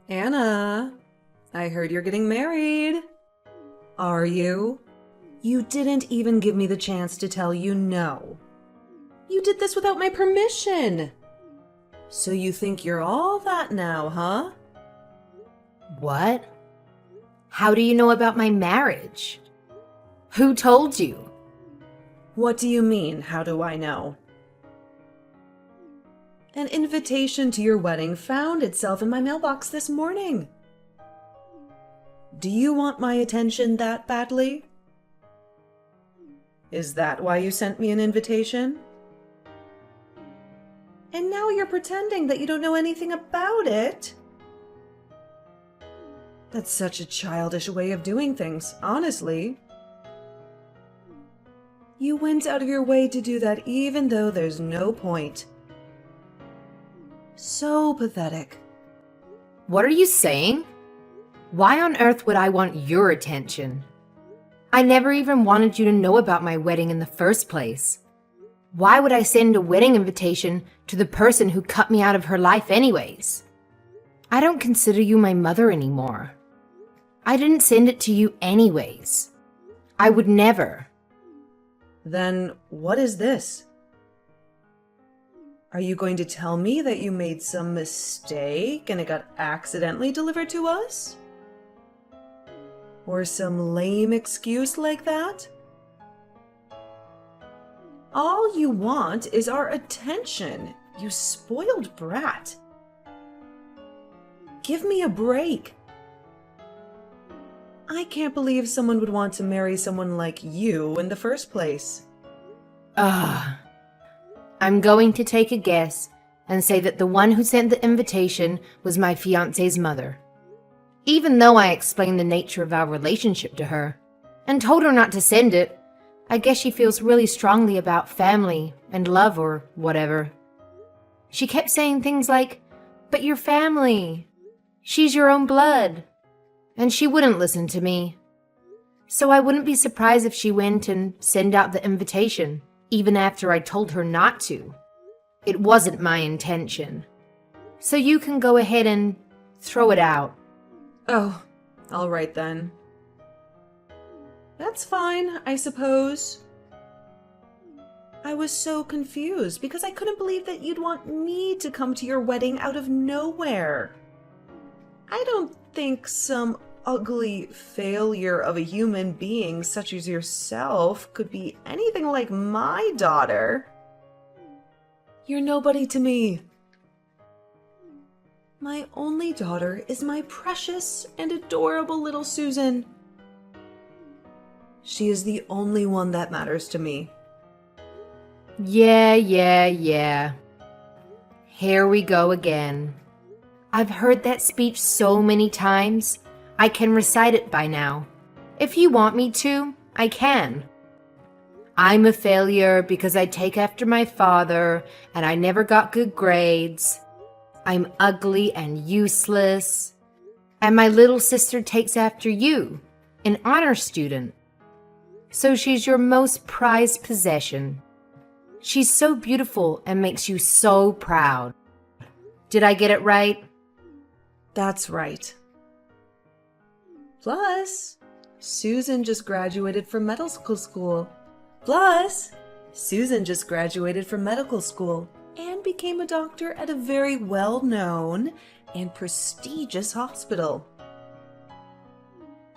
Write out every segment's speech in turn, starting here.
Anna, I heard you're getting married. Are you? You didn't even give me the chance to tell you no. You did this without my permission. So you think you're all that now, huh? What? How do you know about my marriage? Who told you? What do you mean, how do I know? An invitation to your wedding found itself in my mailbox this morning. Do you want my attention that badly? Is that why you sent me an invitation? And now you're pretending that you don't know anything about it? That's such a childish way of doing things, honestly. You went out of your way to do that even though there's no point. So pathetic. What are you saying? Why on earth would I want your attention? I never even wanted you to know about my wedding in the first place. Why would I send a wedding invitation to the person who cut me out of her life anyways? I don't consider you my mother anymore. I didn't send it to you anyways. I would never. Then what is this? Are you going to tell me that you made some mistake and it got accidentally delivered to us? Or some lame excuse like that? All you want is our attention, you spoiled brat. Give me a break. I can't believe someone would want to marry someone like you in the first place. I'm going to take a guess and say that the one who sent the invitation was my fiancé's mother. Even though I explained the nature of our relationship to her and told her not to send it, I guess she feels really strongly about family and love or whatever. She kept saying things like, "But you're family. She's your own blood." And she wouldn't listen to me. So I wouldn't be surprised if she went and sent out the invitation, even after I told her not to. It wasn't my intention. So you can go ahead and throw it out. Oh, all right then. That's fine, I suppose. I was so confused because I couldn't believe that you'd want me to come to your wedding out of nowhere. I don't think some ugly failure of a human being such as yourself could be anything like my daughter. You're nobody to me. My only daughter is my precious and adorable little Susan. She is the only one that matters to me. Yeah. Here we go again. I've heard that speech so many times, I can recite it by now. If you want me to, I can. I'm a failure because I take after my father and I never got good grades. I'm ugly and useless. And my little sister takes after you, an honor student. So she's your most prized possession. She's so beautiful and makes you so proud. Did I get it right? That's right. Plus, Susan just graduated from medical school. And became a doctor at a very well-known and prestigious hospital.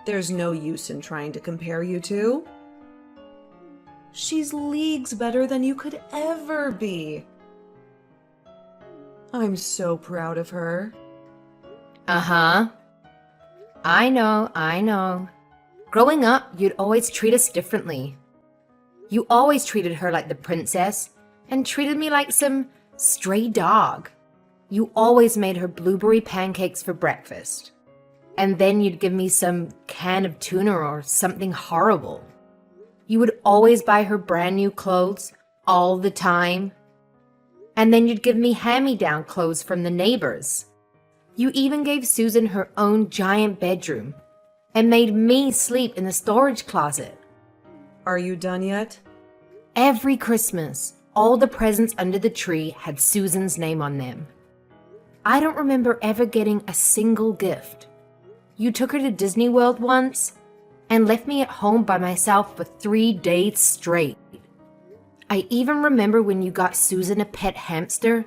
There's no use in trying to compare you two. She's leagues better than you could ever be. I'm so proud of her. Uh-huh. I know. Growing up, you'd always treat us differently. You always treated her like the princess and treated me like some stray dog. You always made her blueberry pancakes for breakfast. And then you'd give me some can of tuna or something horrible. You would always buy her brand new clothes all the time. And then you'd give me hand-me-down clothes from the neighbors. You even gave Susan her own giant bedroom and made me sleep in the storage closet. Are you done yet? Every Christmas, all the presents under the tree had Susan's name on them. I don't remember ever getting a single gift. You took her to Disney World once and left me at home by myself for 3 days straight. I even remember when you got Susan a pet hamster,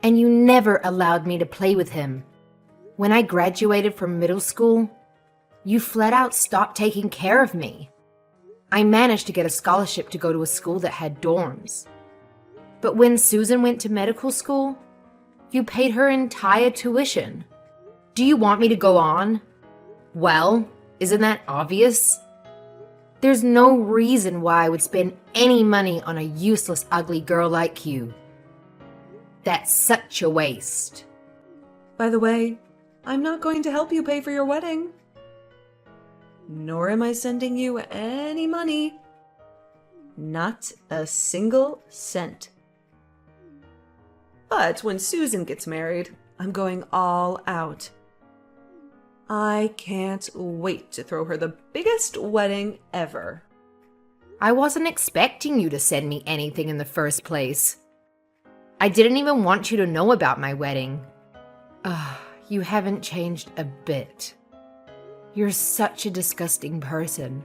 and you never allowed me to play with him. When I graduated from middle school, you flat out stopped taking care of me. I managed to get a scholarship to go to a school that had dorms. But when Susan went to medical school, you paid her entire tuition. Do you want me to go on? Well, isn't that obvious? There's no reason why I would spend any money on a useless, ugly girl like you. That's such a waste. By the way, I'm not going to help you pay for your wedding. Nor am I sending you any money. Not a single cent. But when Susan gets married, I'm going all out. I can't wait to throw her the biggest wedding ever. I wasn't expecting you to send me anything in the first place. I didn't even want you to know about my wedding. You haven't changed a bit. You're such a disgusting person.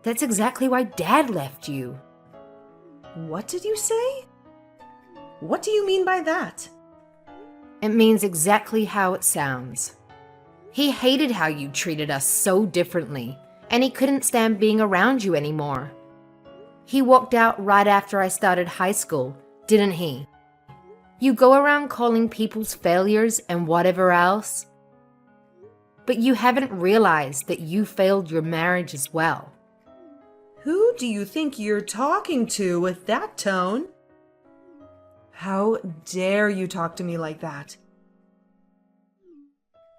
That's exactly why Dad left you. What did you say? What do you mean by that? It means exactly how it sounds. He hated how you treated us so differently, and he couldn't stand being around you anymore. He walked out right after I started high school, didn't he? You go around calling people's failures and whatever else, but you haven't realized that you failed your marriage as well. Who do you think you're talking to with that tone? How dare you talk to me like that?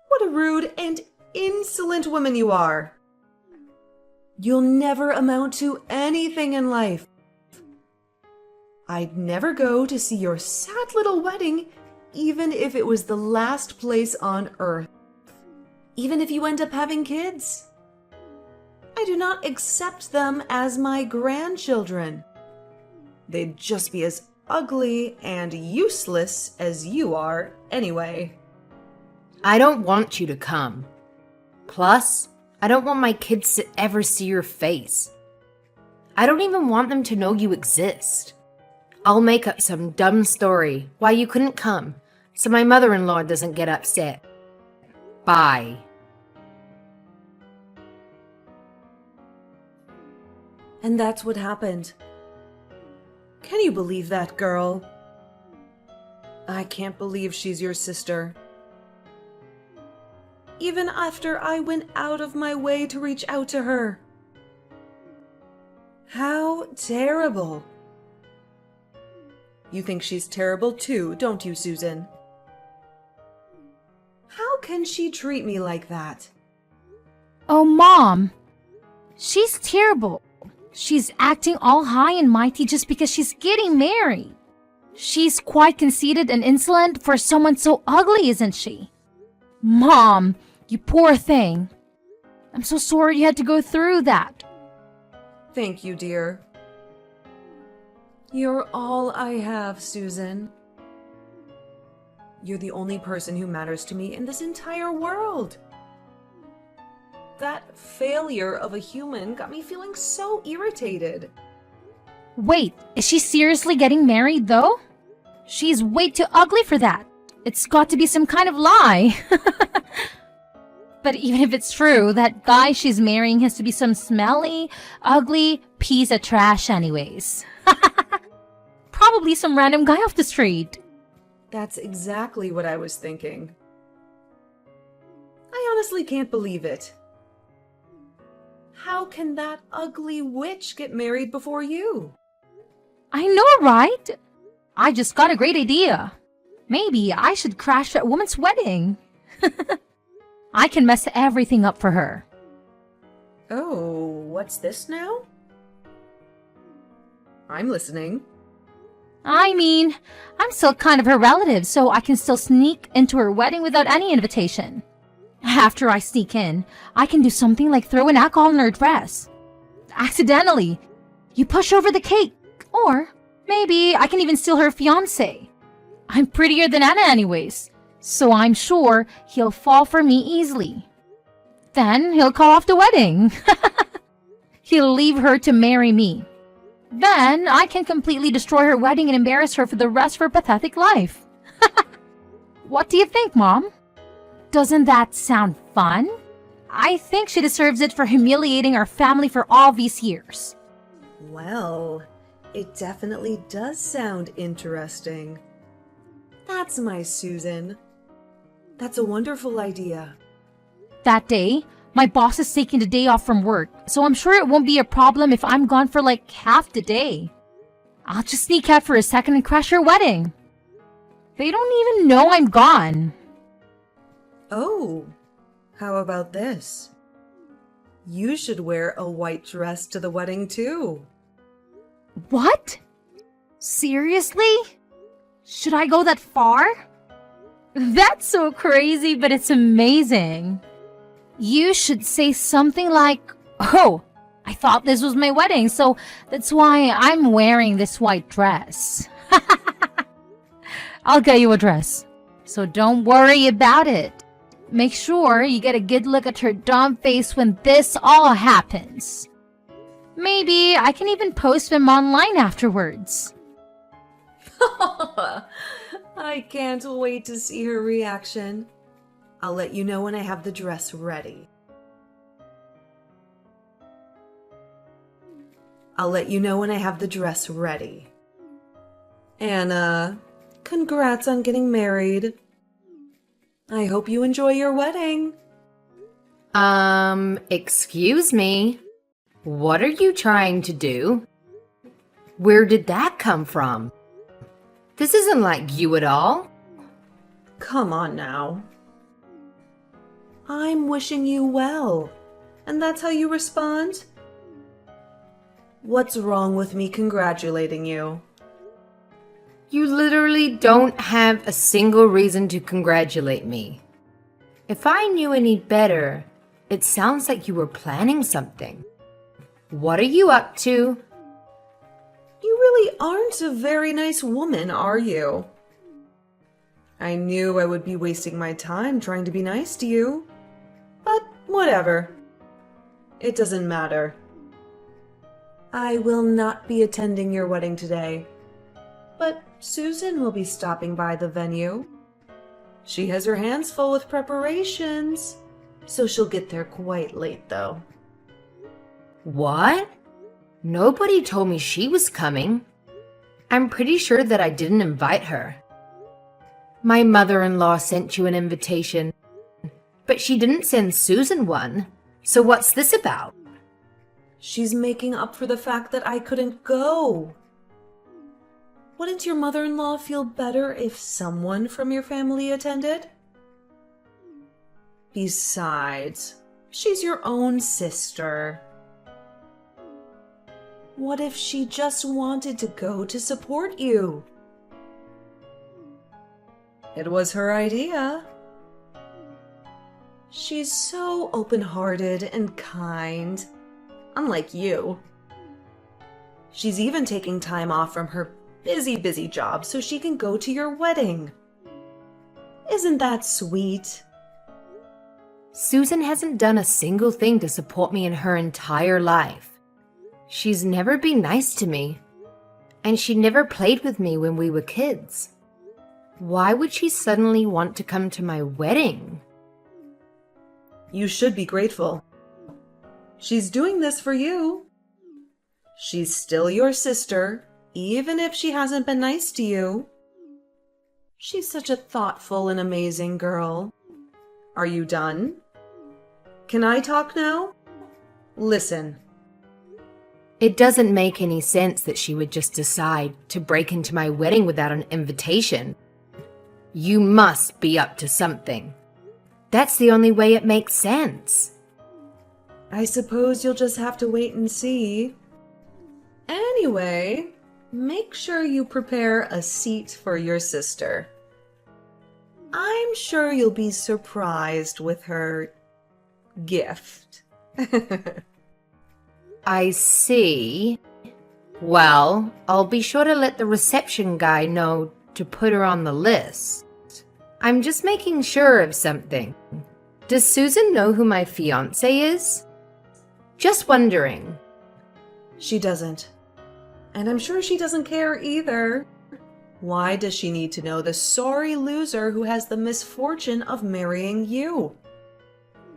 What a rude and insolent woman you are. You'll never amount to anything in life. I'd never go to see your sad little wedding, even if it was the last place on earth. Even if you end up having kids. I do not accept them as my grandchildren. They'd just be as ugly and useless as you are anyway. I don't want you to come. Plus, I don't want my kids to ever see your face. I don't even want them to know you exist. I'll make up some dumb story why you couldn't come, so my mother-in-law doesn't get upset. Bye. And that's what happened. Can you believe that girl? I can't believe she's your sister. Even after I went out of my way to reach out to her. How terrible. You think she's terrible too, don't you, Susan? How can she treat me like that? Oh, Mom. She's terrible. She's acting all high and mighty just because she's getting married. She's quite conceited and insolent for someone so ugly, isn't she? Mom, you poor thing. I'm so sorry you had to go through that. Thank you, dear. You're all I have, Susan. You're the only person who matters to me in this entire world. That failure of a human got me feeling so irritated. Wait, is she seriously getting married though? She's way too ugly for that. It's got to be some kind of lie. But even if it's true, that guy she's marrying has to be some smelly, ugly piece of trash anyways. Probably some random guy off the street. That's exactly what I was thinking. I honestly can't believe it. How can that ugly witch get married before you? I know, right? I just got a great idea. Maybe I should crash that woman's wedding. I can mess everything up for her. Oh, what's this now? I'm listening. I mean, I'm still kind of her relative, so I can still sneak into her wedding without any invitation. After I sneak in, I can do something like throw in alcohol in her dress. Accidentally. You push over the cake. Or maybe I can even steal her fiancé. I'm prettier than Anna anyways, So I'm sure he'll fall for me easily. Then he'll call off the wedding. He'll leave her to marry me. Then I can completely destroy her wedding and embarrass her for the rest of her pathetic life. What do you think, Mom? Doesn't that sound fun? I think she deserves it for humiliating our family for all these years. Well, it definitely does sound interesting. That's my Susan. That's a wonderful idea. That day, my boss is taking the day off from work, so I'm sure it won't be a problem if I'm gone for like half the day. I'll just sneak out for a second and crash her wedding. They don't even know I'm gone. Oh, how about this? You should wear a white dress to the wedding too. What? Seriously? Should I go that far? That's so crazy, but it's amazing. You should say something like, "Oh, I thought this was my wedding, so that's why I'm wearing this white dress." I'll get you a dress, so don't worry about it. Make sure you get a good look at her dumb face when this all happens. Maybe I can even post them online afterwards. I can't wait to see her reaction. I'll let you know when I have the dress ready. Anna, congrats on getting married. I hope you enjoy your wedding. Excuse me. What are you trying to do? Where did that come from? This isn't like you at all. Come on now. I'm wishing you well, and that's how you respond? What's wrong with me congratulating you? You literally don't have a single reason to congratulate me. If I knew any better, it sounds like you were planning something. What are you up to? You really aren't a very nice woman, are you? I knew I would be wasting my time trying to be nice to you. But whatever. It doesn't matter. I will not be attending your wedding today. But Susan will be stopping by the venue. She has her hands full with preparations, so she'll get there quite late though. What? Nobody told me she was coming. I'm pretty sure that I didn't invite her. My mother-in-law sent you an invitation, but she didn't send Susan one. So what's this about? She's making up for the fact that I couldn't go. Wouldn't your mother-in-law feel better if someone from your family attended? Besides, she's your own sister. What if she just wanted to go to support you? It was her idea. She's so open-hearted and kind, unlike you. She's even taking time off from her busy job so she can go to your wedding. Isn't that sweet? Susan hasn't done a single thing to support me in her entire life. She's never been nice to me, and she never played with me when we were kids. Why would she suddenly want to come to my wedding? You should be grateful. She's doing this for you. She's still your sister, even if she hasn't been nice to you. She's such a thoughtful and amazing girl. Are you done? Can I talk now? Listen. It doesn't make any sense that she would just decide to break into my wedding without an invitation. You must be up to something. That's the only way it makes sense. I suppose you'll just have to wait and see. Anyway, make sure you prepare a seat for your sister. I'm sure you'll be surprised with her gift. I see. Well, I'll be sure to let the reception guy know to put her on the list. I'm just making sure of something. Does Susan know who my fiancé is? Just wondering. She doesn't. And I'm sure she doesn't care either. Why does she need to know the sorry loser who has the misfortune of marrying you?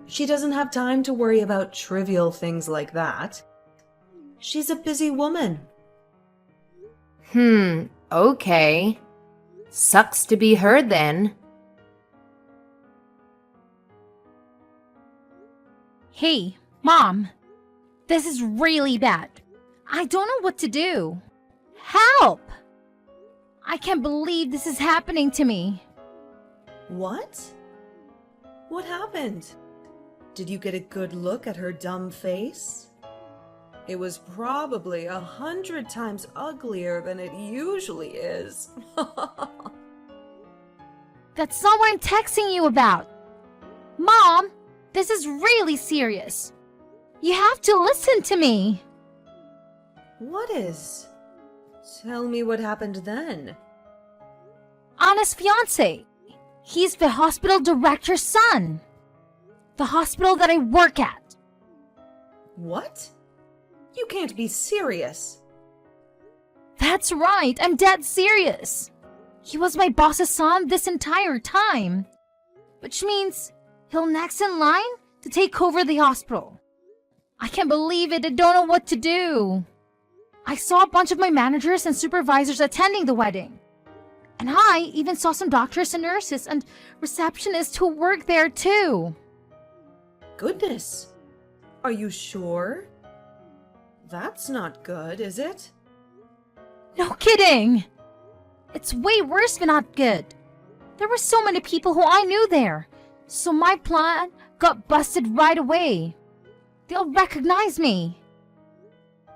She doesn't have time to worry about trivial things like that. She's a busy woman. Okay. Sucks to be her then. Hey, Mom. This is really bad. I don't know what to do. Help! I can't believe this is happening to me. What? What happened? Did you get a good look at her dumb face? It was probably 100 times uglier than it usually is. That's not what I'm texting you about. Mom, this is really serious. You have to listen to me. What is? Tell me what happened then. Anna's fiance. He's the hospital director's son. The hospital that I work at. What? You can't be serious. That's right, I'm dead serious. He was my boss's son this entire time. Which means he'll next in line to take over the hospital. I can't believe it, I don't know what to do. I saw a bunch of my managers and supervisors attending the wedding. And I even saw some doctors and nurses and receptionists who work there too. Goodness. Are you sure? That's not good, is it? No kidding! It's way worse than not good. There were so many people who I knew there, so my plan got busted right away. They'll recognize me.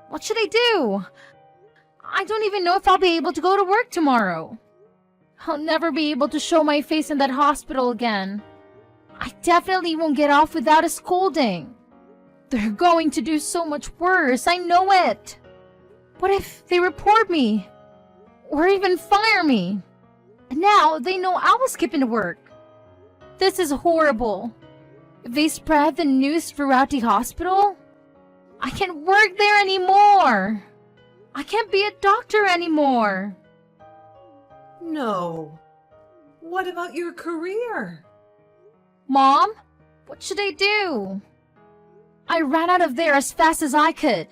What should I do? I don't even know if I'll be able to go to work tomorrow. I'll never be able to show my face in that hospital again. I definitely won't get off without a scolding. They're going to do so much worse, I know it. What if they report me? Or even fire me? And now they know I was skipping to work. This is horrible. If they spread the news throughout the hospital, I can't work there anymore. I can't be a doctor anymore. No. What about your career? Mom, what should I do? I ran out of there as fast as I could.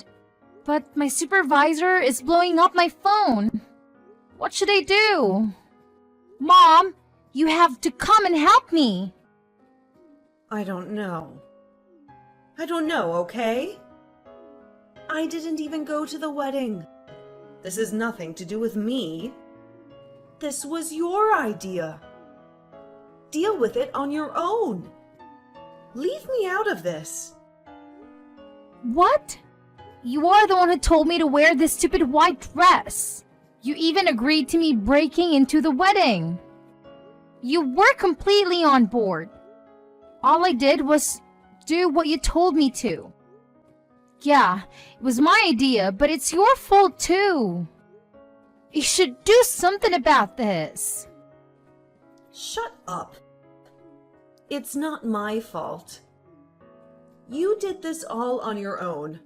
But my supervisor is blowing up my phone. What should I do? Mom, you have to come and help me. I don't know. I don't know, okay? I didn't even go to the wedding. This has nothing to do with me. This was your idea. Deal with it on your own. Leave me out of this. What? You are the one who told me to wear this stupid white dress. You even agreed to me breaking into the wedding. You were completely on board. All I did was do what you told me to. Yeah, it was my idea, but it's your fault too. You should do something about this. Shut up. It's not my fault. You did this all on your own.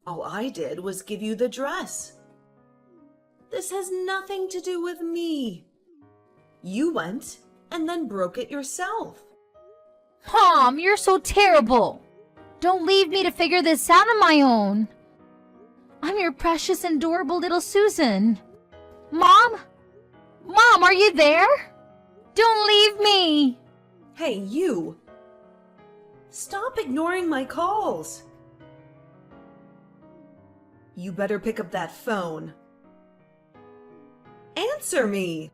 All I did was give you the dress. This has nothing to do with me. You went and then broke it yourself. Mom, you're so terrible. Don't leave me to figure this out on my own. I'm your precious and adorable little Susan. Mom? Mom, are you there? Don't leave me. Hey, you! Stop ignoring my calls. You better pick up that phone. Answer me!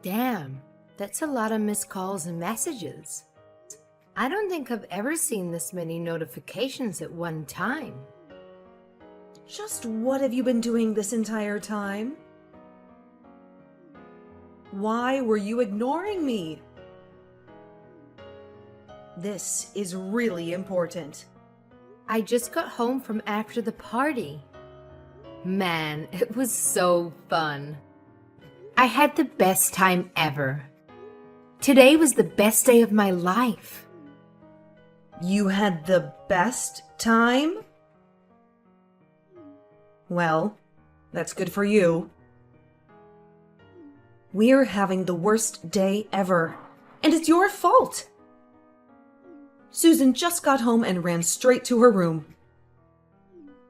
Damn, that's a lot of missed calls and messages. I don't think I've ever seen this many notifications at one time. Just what have you been doing this entire time? Why were you ignoring me? This is really important. I just got home from after the party. Man, it was so fun. I had the best time ever. Today was the best day of my life. You had the best time? Well, that's good for you. We're having the worst day ever, and it's your fault. Susan just got home and ran straight to her room.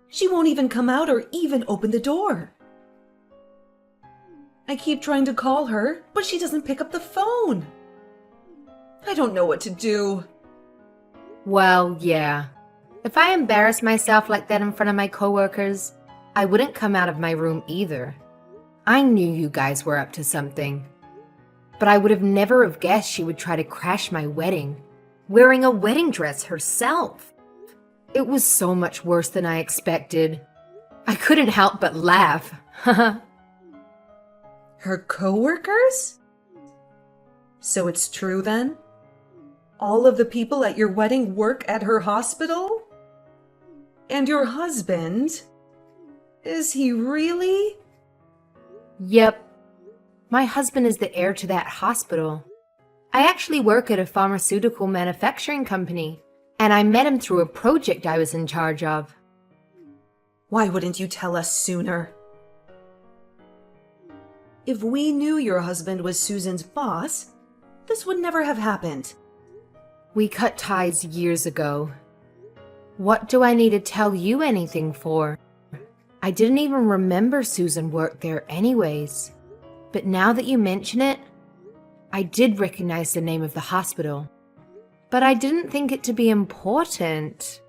She won't even come out or even open the door. I keep trying to call her, but she doesn't pick up the phone. I don't know what to do. Well, yeah. If I embarrassed myself like that in front of my coworkers, I wouldn't come out of my room either. I knew you guys were up to something. But I would have never have guessed she would try to crash my wedding, wearing a wedding dress herself. It was so much worse than I expected. I couldn't help but laugh. Her coworkers? So it's true then? All of the people at your wedding work at her hospital? And your husband? Is he really? Yep. My husband is the heir to that hospital. I actually work at a pharmaceutical manufacturing company, and I met him through a project I was in charge of. Why wouldn't you tell us sooner? If we knew your husband was Susan's boss, this would never have happened. We cut ties years ago. What do I need to tell you anything for? I didn't even remember Susan worked there anyways. But now that you mention it, I did recognize the name of the hospital. But I didn't think it to be important.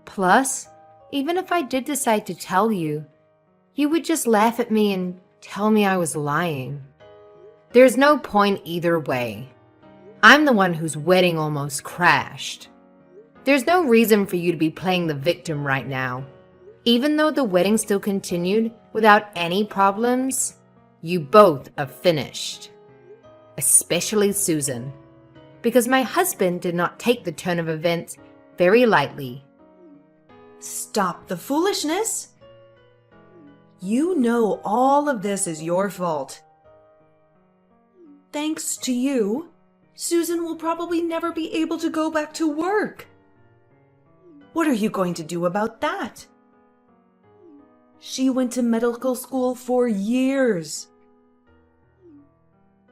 Plus, even if I did decide to tell you, you would just laugh at me and tell me I was lying. There's no point either way. I'm the one whose wedding almost crashed. There's no reason for you to be playing the victim right now. Even though the wedding still continued without any problems, you both are finished. Especially Susan, because my husband did not take the turn of events very lightly. Stop the foolishness. You know all of this is your fault. Thanks to you, Susan will probably never be able to go back to work. What are you going to do about that? She went to medical school for years.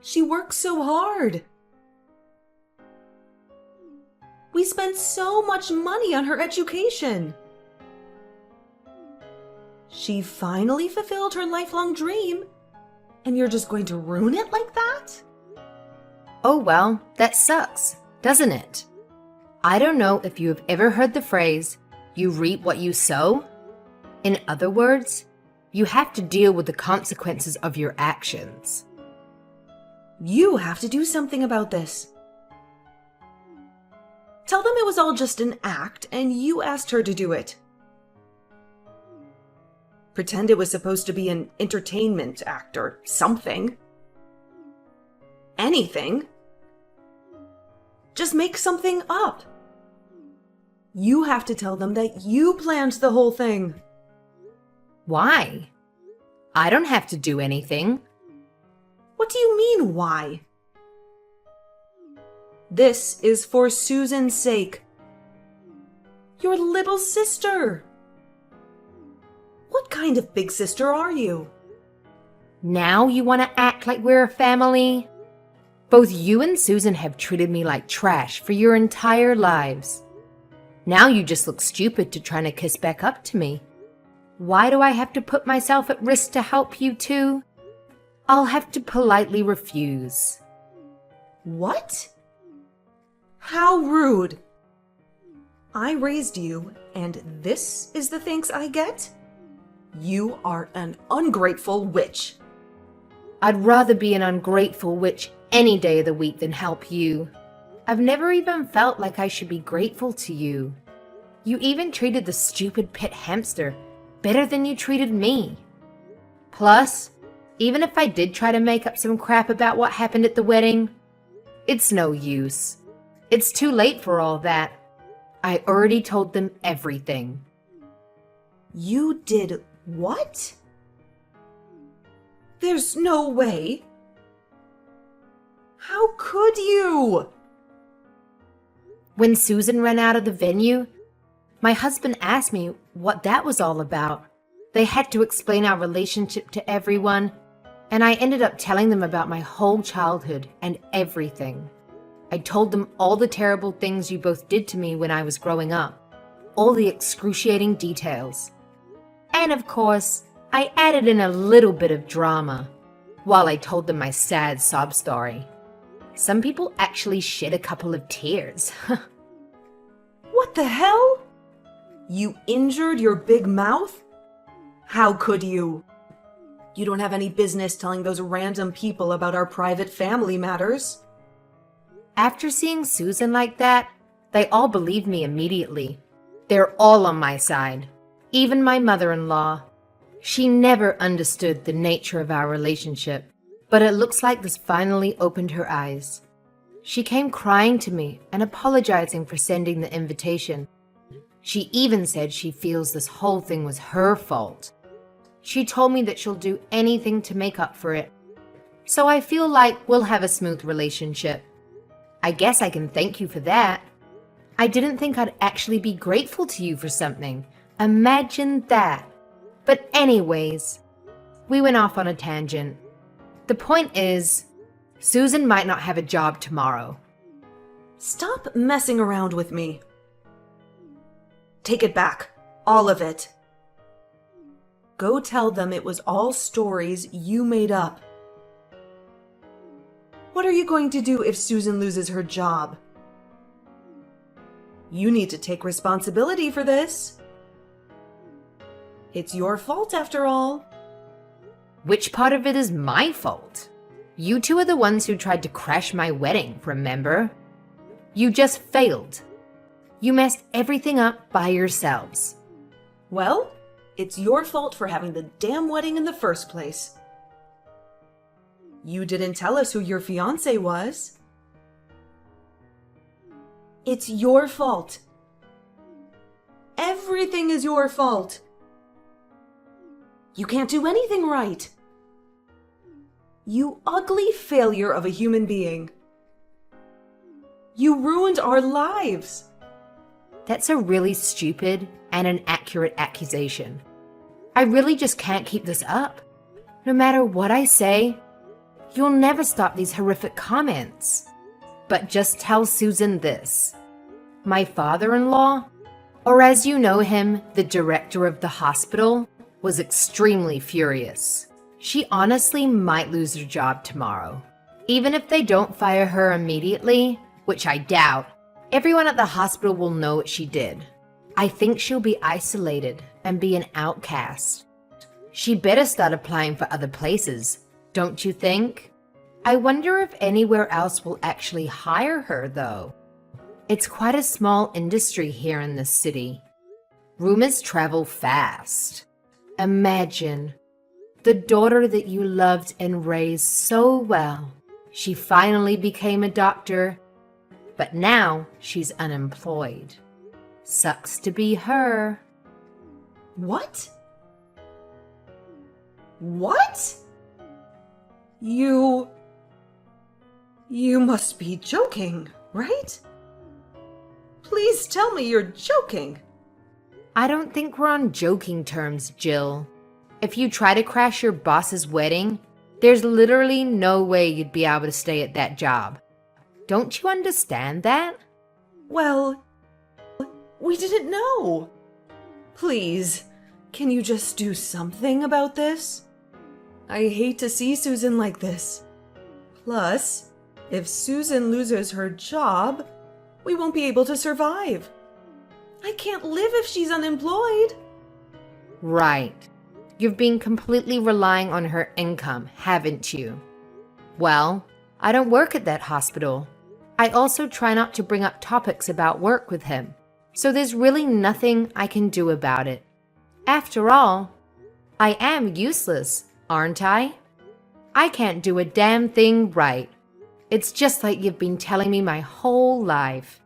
She worked so hard. We spent so much money on her education. She finally fulfilled her lifelong dream, and you're just going to ruin it like that? Oh well, that sucks, doesn't it? I don't know if you have ever heard the phrase, you reap what you sow? In other words, you have to deal with the consequences of your actions. You have to do something about this. Tell them it was all just an act and you asked her to do it. Pretend it was supposed to be an entertainment act or something. Anything. Just make something up. You have to tell them that you planned the whole thing. Why? I don't have to do anything. What do you mean, why? This is for Susan's sake. Your little sister. What kind of big sister are you? Now you want to act like we're a family? Both you and Susan have treated me like trash for your entire lives. Now you just look stupid to trying to kiss back up to me. Why do I have to put myself at risk to help you too? I'll have to politely refuse. What? How rude. I raised you, and this is the thanks I get? You are an ungrateful witch. I'd rather be an ungrateful witch any day of the week than help you. I've never even felt like I should be grateful to you. You even treated the stupid pet hamster better than you treated me. Plus, even if I did try to make up some crap about what happened at the wedding, it's no use. It's too late for all that. I already told them everything. You did what? There's no way. How could you? When Susan ran out of the venue, my husband asked me what that was all about. They had to explain our relationship to everyone, and I ended up telling them about my whole childhood and everything. I told them all the terrible things you both did to me when I was growing up, all the excruciating details. And of course, I added in a little bit of drama while I told them my sad sob story. Some people actually shed a couple of tears. What the hell? You injured your big mouth? How could you? You don't have any business telling those random people about our private family matters. After seeing Susan like that, they all believed me immediately. They're all on my side, even my mother-in-law. She never understood the nature of our relationship, but it looks like this finally opened her eyes. She came crying to me and apologizing for sending the invitation. She even said she feels this whole thing was her fault. She told me that she'll do anything to make up for it. So I feel like we'll have a smooth relationship. I guess I can thank you for that. I didn't think I'd actually be grateful to you for something. Imagine that. But anyways, we went off on a tangent. The point is, Susan might not have a job tomorrow. Stop messing around with me. Take it back. All of it. Go tell them it was all stories you made up. What are you going to do if Susan loses her job? You need to take responsibility for this. It's your fault after all. Which part of it is my fault? You two are the ones who tried to crash my wedding, remember? You just failed. You messed everything up by yourselves. Well, it's your fault for having the damn wedding in the first place. You didn't tell us who your fiancé was. It's your fault. Everything is your fault. You can't do anything right. You ugly failure of a human being. You ruined our lives. That's a really stupid and inaccurate accusation. I really just can't keep this up. No matter what I say, you'll never stop these horrific comments. But just tell Susan this. My father-in-law, or as you know him, the director of the hospital, was extremely furious. She honestly might lose her job tomorrow. Even if they don't fire her immediately, which I doubt, everyone at the hospital will know what she did. I think she'll be isolated and be an outcast. She better start applying for other places, don't you think? I wonder if anywhere else will actually hire her, though. It's quite a small industry here in this city. Rumors travel fast. Imagine, the daughter that you loved and raised so well, she finally became a doctor, but now she's unemployed. Sucks to be her. What? What? You must be joking, right? Please tell me you're joking. I don't think we're on joking terms, Jill. If you try to crash your boss's wedding, there's literally no way you'd be able to stay at that job. Don't you understand that? Well, we didn't know. Please, can you just do something about this? I hate to see Susan like this. Plus, if Susan loses her job, we won't be able to survive. I can't live if she's unemployed. Right. You've been completely relying on her income, haven't you? Well, I don't work at that hospital. I also try not to bring up topics about work with him, so there's really nothing I can do about it. After all, I am useless, aren't I? I can't do a damn thing right. It's just like you've been telling me my whole life.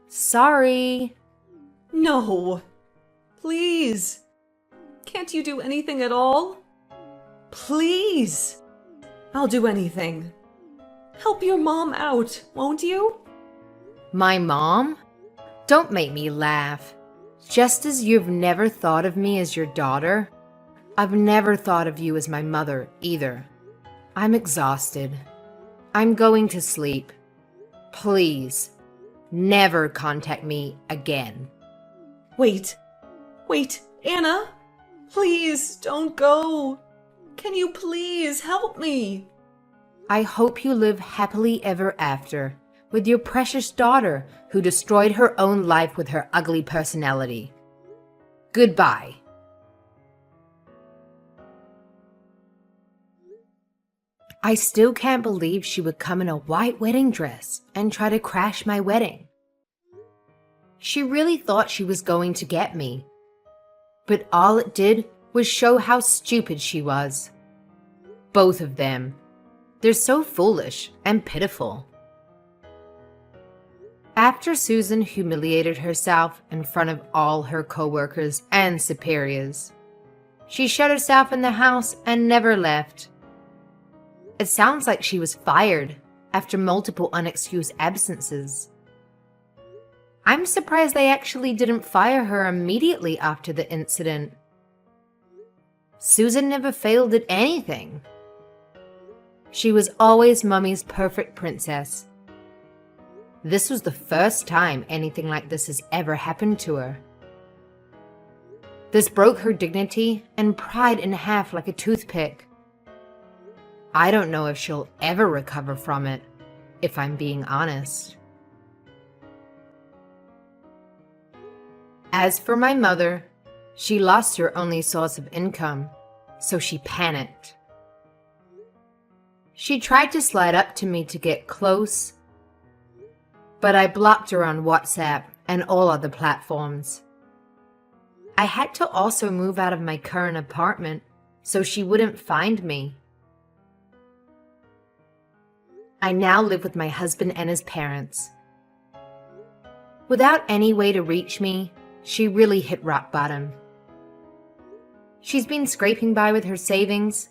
Sorry. No. Please. Can't you do anything at all? Please. I'll do anything. Help your mom out, won't you? My mom? Don't make me laugh. Just as you've never thought of me as your daughter, I've never thought of you as my mother either. I'm exhausted. I'm going to sleep. Please, never contact me again. Wait, Anna! Please, don't go! Can you please help me? I hope you live happily ever after with your precious daughter who destroyed her own life with her ugly personality. Goodbye. I still can't believe she would come in a white wedding dress and try to crash my wedding. She really thought she was going to get me, but all it did was show how stupid she was. Both of them. They're so foolish and pitiful. After Susan humiliated herself in front of all her coworkers and superiors, she shut herself in the house and never left. It sounds like she was fired after multiple unexcused absences. I'm surprised they actually didn't fire her immediately after the incident. Susan never failed at anything. She was always Mummy's perfect princess. This was the first time anything like this has ever happened to her. This broke her dignity and pride in half like a toothpick. I don't know if she'll ever recover from it, if I'm being honest. As for my mother, she lost her only source of income, so she panicked. She tried to slide up to me to get close, but I blocked her on WhatsApp and all other platforms. I had to also move out of my current apartment so she wouldn't find me. I now live with my husband and his parents. Without any way to reach me, she really hit rock bottom. She's been scraping by with her savings,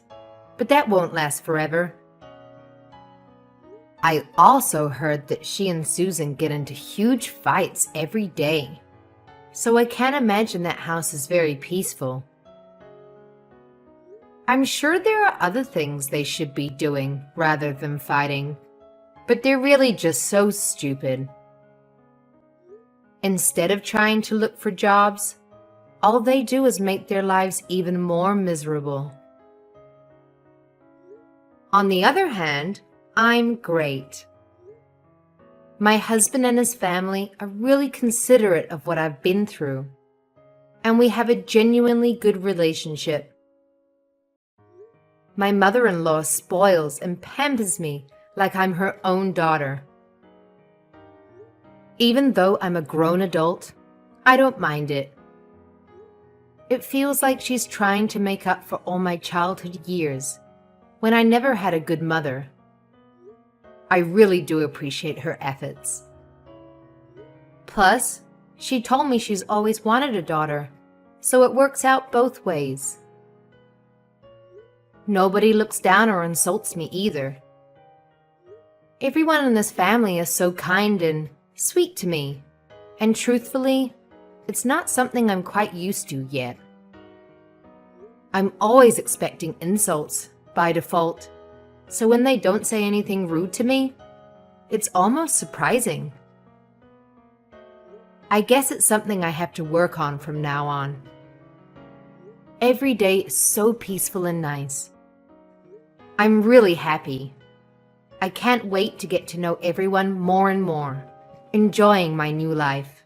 but that won't last forever. I also heard that she and Susan get into huge fights every day, so I can't imagine that house is very peaceful. I'm sure there are other things they should be doing rather than fighting, but they're really just so stupid. Instead of trying to look for jobs, all they do is make their lives even more miserable. On the other hand, I'm great. My husband and his family are really considerate of what I've been through, and we have a genuinely good relationship. My mother-in-law spoils and pampers me like I'm her own daughter. Even though I'm a grown adult, I don't mind it. It feels like she's trying to make up for all my childhood years, when I never had a good mother. I really do appreciate her efforts. Plus, she told me she's always wanted a daughter, so it works out both ways. Nobody looks down or insults me either. Everyone in this family is so kind and sweet to me, and truthfully, it's not something I'm quite used to yet. I'm always expecting insults by default, so when they don't say anything rude to me, it's almost surprising. I guess it's something I have to work on from now on. Every day is so peaceful and nice. I'm really happy. I can't wait to get to know everyone more and more, enjoying my new life.